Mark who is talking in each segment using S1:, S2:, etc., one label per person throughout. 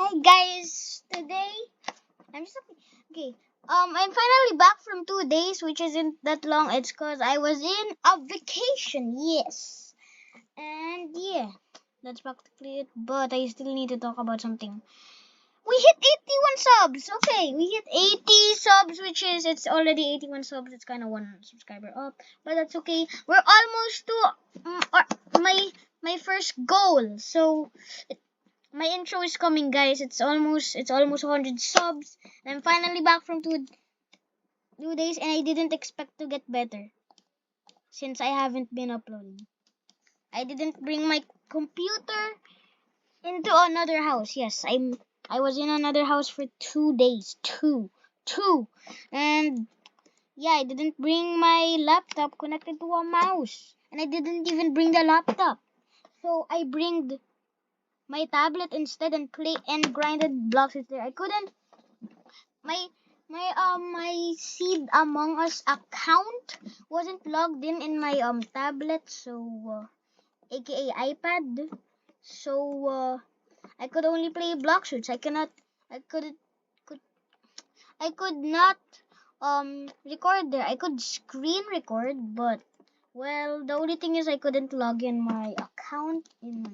S1: Hi guys, today I'm just okay. I'm finally back from 2 days, which isn't that long. It's cause I was in a vacation, yes, and yeah, that's practically it. But I still need to talk about something. We hit 81 subs. Okay, we hit 80 subs, which is it's already 81 subs. It's kind of one subscriber up, but that's okay. We're almost to my first goal. So my intro is coming, guys. It's almost 100 subs. I'm finally back from 2 days, and I didn't expect to get better since I haven't been uploading. I didn't bring my computer into another house. Yes, I was in another house for 2 days. Two, and yeah, I didn't bring my laptop connected to a mouse, and I didn't even bring the laptop. So I bring my tablet instead and play and grinded blocks there. I couldn't my my Seed Among Us account wasn't logged in my tablet, so aka iPad. So I could only play block shoots. I couldn't could I could not record there. I could screen record, but well, the only thing is I couldn't log in my account in my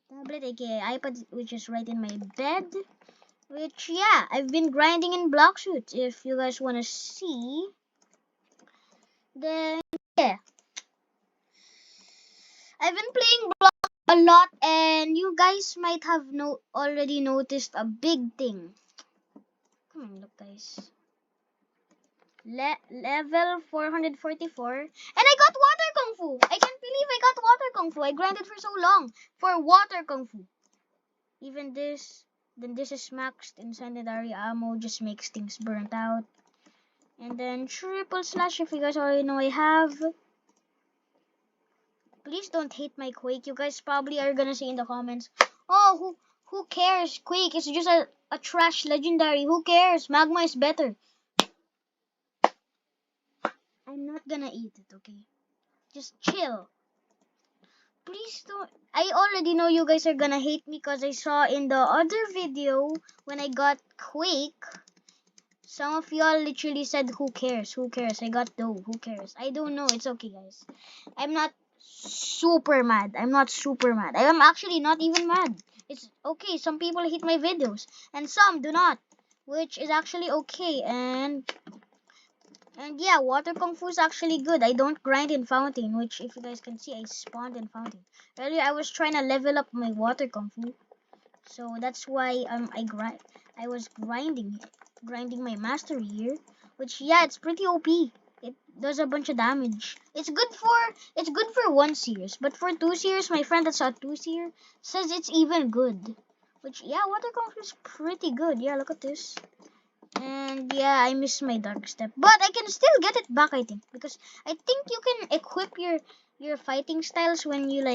S1: tablet, aka iPad, which is right in my bed. Which, yeah, I've been grinding in block shoots. If you guys want to see, then yeah, I've been playing block a lot, and you guys might have already noticed a big thing. Come on, look, guys. Level 444, and I got water kung fu. I can't believe I got water kung fu. I grinded for so long for water kung fu. Even this, then this is maxed incendiary ammo, just makes things burnt out. And then triple slash, if you guys already know I have. Please don't hate my Quake. You guys probably are gonna say in the comments, oh, who cares? Quake is just a trash legendary. Who cares? Magma is better. I'm not gonna eat it, okay? Just chill. Please don't. I already know you guys are gonna hate me because I saw in the other video when I got Quake, some of y'all literally said, who cares? Who cares? I got dough. Who cares? I don't know. It's okay, guys. I'm not super mad. I'm not super mad. I am actually not even mad. It's okay. Some people hate my videos and some do not, which is actually okay. And yeah, water kung fu is actually good. I don't grind in fountain, which if you guys can see, I spawned in fountain. Earlier I was trying to level up my water kung fu. So that's why I was grinding my mastery here, which yeah, it's pretty OP. It does a bunch of damage. It's good for 1 series, but for 2 series, my friend that saw 2 series says it's even good. Which yeah, water kung fu is pretty good. Yeah, look at this. And yeah, I miss my dark step, but I can still get it back, I think, because I think you can equip your fighting styles when you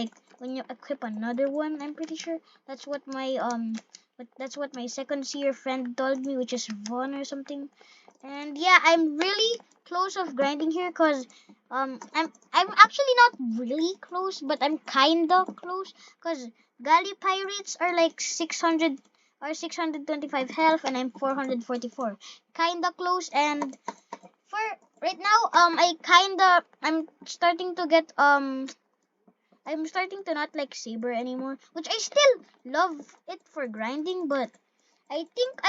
S1: equip another one. I'm pretty sure that's what my second seer friend told me, which is Vaughn or something. And yeah, I'm really close of grinding here because I'm actually not really close, but I'm kinda close because Galley Pirates are like 600 or 625 health, and I'm 444. Kinda close. And for right now, I'm starting to get I'm starting to not like Saber anymore, which I still love it for grinding, but I think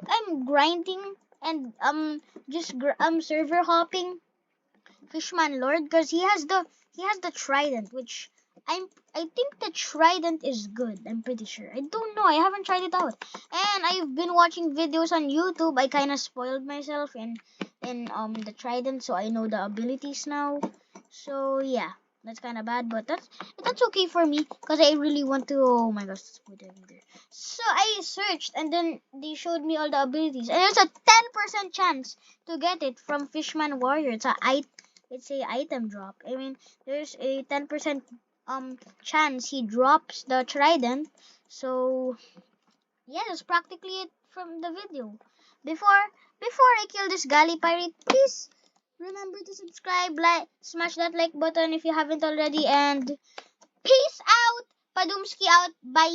S1: I'm grinding and server hopping Fishman Lord because he has the trident, which I think the trident is good. I'm pretty sure. I don't know. I haven't tried it out. And I've been watching videos on YouTube. I kind of spoiled myself in the trident, so I know the abilities now. So yeah, that's kind of bad, but that's okay for me because I really want to. Oh my gosh, let's put it in there. So I searched, and then they showed me all the abilities, and there's a 10% chance to get it from Fishman Warrior. It's a item drop. I mean, there's a 10% chance he drops the trident. So yeah, that's practically it from the video. Before I kill this galley pirate, please remember to subscribe, smash that like button if you haven't already, and peace out. Padumski out. Bye.